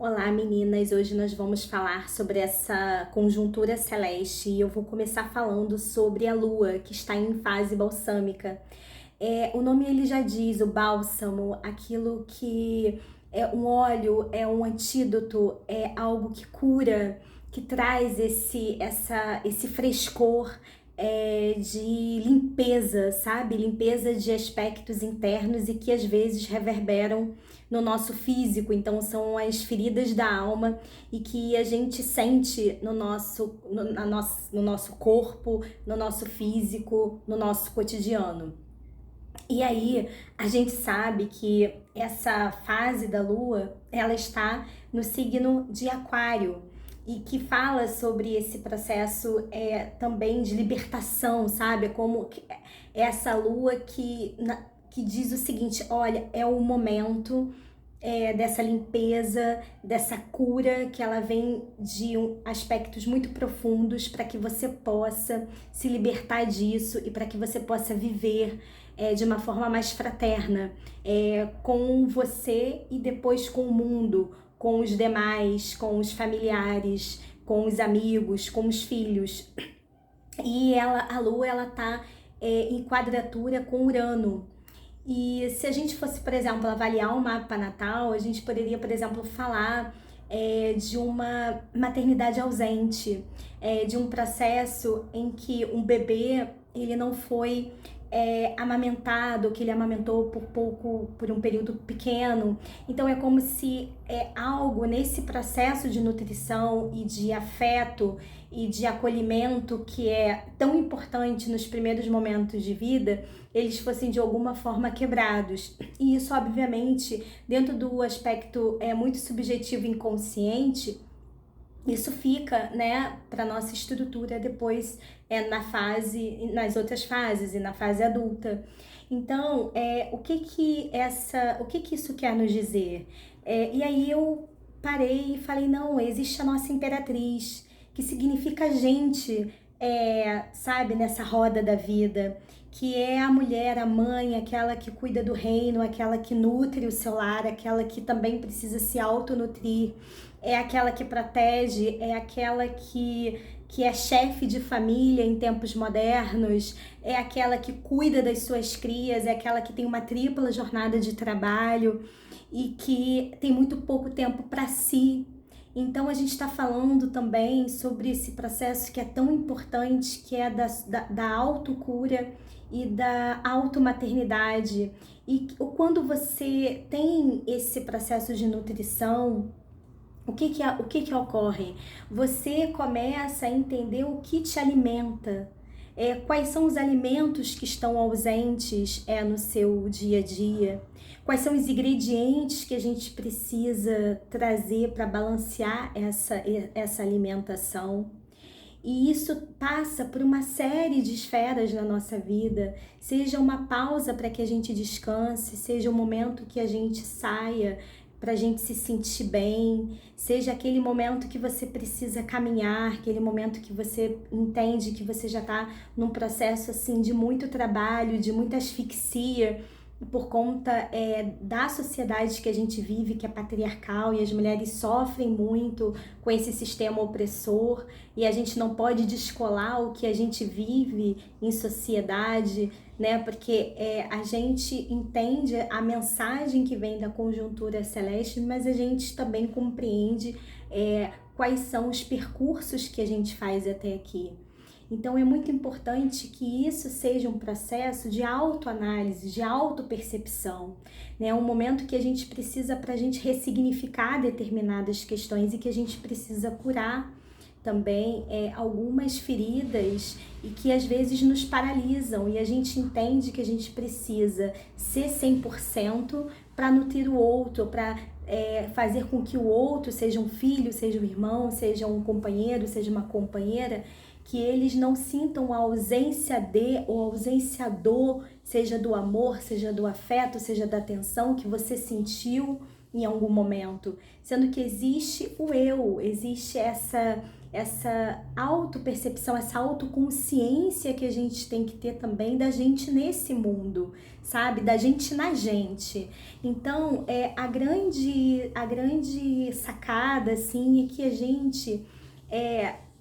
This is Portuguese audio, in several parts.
Olá, meninas! Hoje nós vamos falar sobre essa conjuntura celeste e eu vou começar falando sobre a Lua, que está em fase balsâmica. O nome ele já diz, o bálsamo, aquilo que é um óleo, é um antídoto, é algo que cura, que traz esse frescor, de limpeza, sabe? Limpeza de aspectos internos e que às vezes reverberam no nosso físico. Então são as feridas da alma e que a gente sente no nosso corpo, no nosso físico, no nosso cotidiano. E aí, a gente sabe que essa fase da Lua, ela está no signo de Aquário e que fala sobre esse processo também de libertação, sabe? É essa Lua que diz o seguinte: olha, é o momento dessa limpeza, dessa cura, que ela vem de aspectos muito profundos para que você possa se libertar disso e para que você possa viver de uma forma mais fraterna com você e depois com o mundo, com os demais, com os familiares, com os amigos, com os filhos. E a Lua, ela tá em quadratura com Urano. E se a gente fosse, por exemplo, avaliar o mapa natal, a gente poderia, por exemplo, falar de uma maternidade ausente, de um processo em que um bebê ele não foi amamentado, que ele amamentou por um período pequeno. Então é como se algo nesse processo de nutrição e de afeto e de acolhimento que é tão importante nos primeiros momentos de vida, eles fossem de alguma forma quebrados. E isso, obviamente, dentro do aspecto muito subjetivo e inconsciente, isso fica, né, para nossa estrutura depois nas outras fases e na fase adulta. Então, o que que isso quer nos dizer? E aí eu parei e falei, não, existe a nossa imperatriz, que significa a gente, sabe, nessa roda da vida, que é a mulher, a mãe, aquela que cuida do reino, aquela que nutre o seu lar, aquela que também precisa se autonutrir, é aquela que protege, é aquela que é chefe de família em tempos modernos, é aquela que cuida das suas crias, é aquela que tem uma tripla jornada de trabalho e que tem muito pouco tempo para si. Então a gente está falando também sobre esse processo que é tão importante, que é da autocura e da automaternidade. E quando você tem esse processo de nutrição, o que que ocorre? Você começa a entender o que te alimenta, quais são os alimentos que estão ausentes no seu dia a dia, quais são os ingredientes que a gente precisa trazer para balancear essa alimentação. E isso passa por uma série de esferas na nossa vida, seja uma pausa para que a gente descanse, seja um momento que a gente saia para a gente se sentir bem, seja aquele momento que você precisa caminhar, aquele momento que você entende que você já está num processo assim de muito trabalho, de muita asfixia, por conta da sociedade que a gente vive, que é patriarcal, e as mulheres sofrem muito com esse sistema opressor, e a gente não pode descolar o que a gente vive em sociedade, né? Porque a gente entende a mensagem que vem da conjuntura celeste, mas a gente também compreende quais são os percursos que a gente faz até aqui. Então é muito importante que isso seja um processo de autoanálise, de autopercepção, né? Um momento que a gente precisa para a gente ressignificar determinadas questões e que a gente precisa curar também algumas feridas e que às vezes nos paralisam, e a gente entende que a gente precisa ser 100% para nutrir o outro, para fazer com que o outro, seja um filho, seja um irmão, seja um companheiro, seja uma companheira, que eles não sintam a ausência de ou a ausência do, seja do amor, seja do afeto, seja da atenção que você sentiu em algum momento, sendo que existe o eu, existe essa autopercepção, essa autoconsciência que a gente tem que ter também da gente nesse mundo, sabe? Da gente na gente. Então, a grande sacada, assim, é que a gente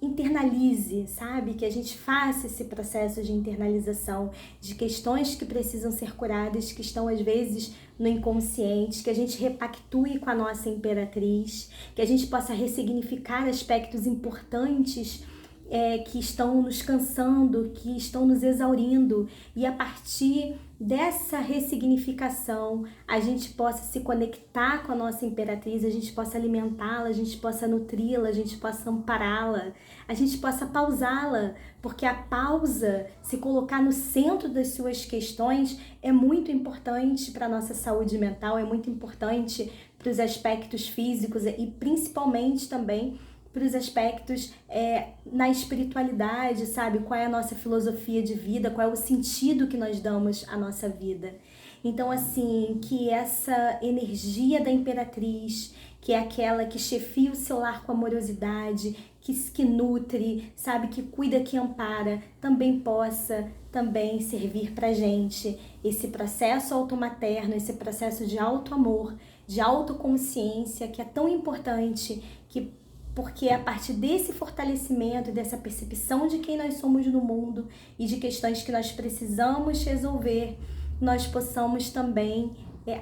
internalize, sabe? Que a gente faça esse processo de internalização de questões que precisam ser curadas, que estão às vezes no inconsciente, que a gente repactue com a nossa imperatriz, que a gente possa ressignificar aspectos importantes que estão nos cansando, que estão nos exaurindo, e a partir dessa ressignificação a gente possa se conectar com a nossa imperatriz, a gente possa alimentá-la, a gente possa nutri-la, a gente possa ampará-la, a gente possa pausá-la, porque a pausa, se colocar no centro das suas questões, é muito importante para a nossa saúde mental, é muito importante para os aspectos físicos e principalmente também para os aspectos na espiritualidade, sabe? Qual é a nossa filosofia de vida, qual é o sentido que nós damos à nossa vida. Então, assim, que essa energia da imperatriz, que é aquela que chefia o seu lar com amorosidade, que nutre, sabe? Que cuida, que ampara, também possa também servir pra gente. Esse processo automaterno, esse processo de auto-amor, de autoconsciência, que é tão importante, porque a partir desse fortalecimento e dessa percepção de quem nós somos no mundo e de questões que nós precisamos resolver, nós possamos também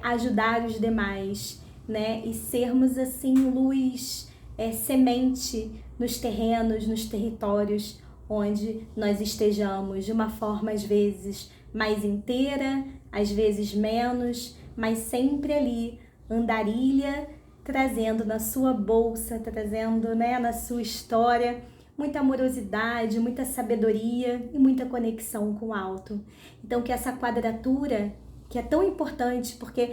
ajudar os demais, né? E sermos assim luz, semente nos terrenos, nos territórios onde nós estejamos, de uma forma às vezes mais inteira, às vezes menos, mas sempre ali, andarilha, trazendo na sua bolsa, trazendo, né, na sua história, muita amorosidade, muita sabedoria e muita conexão com o alto. Então, que essa quadratura, que é tão importante, porque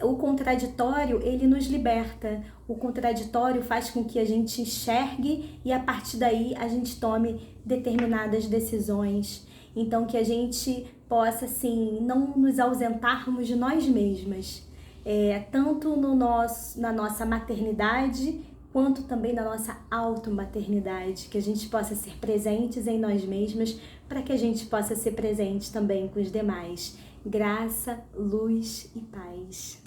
o contraditório, ele nos liberta. O contraditório faz com que a gente enxergue e, a partir daí, a gente tome determinadas decisões. Então, que a gente possa, assim, não nos ausentarmos de nós mesmas, tanto na nossa maternidade, quanto também na nossa automaternidade, que a gente possa ser presentes em nós mesmas, para que a gente possa ser presente também com os demais. Graça, luz e paz.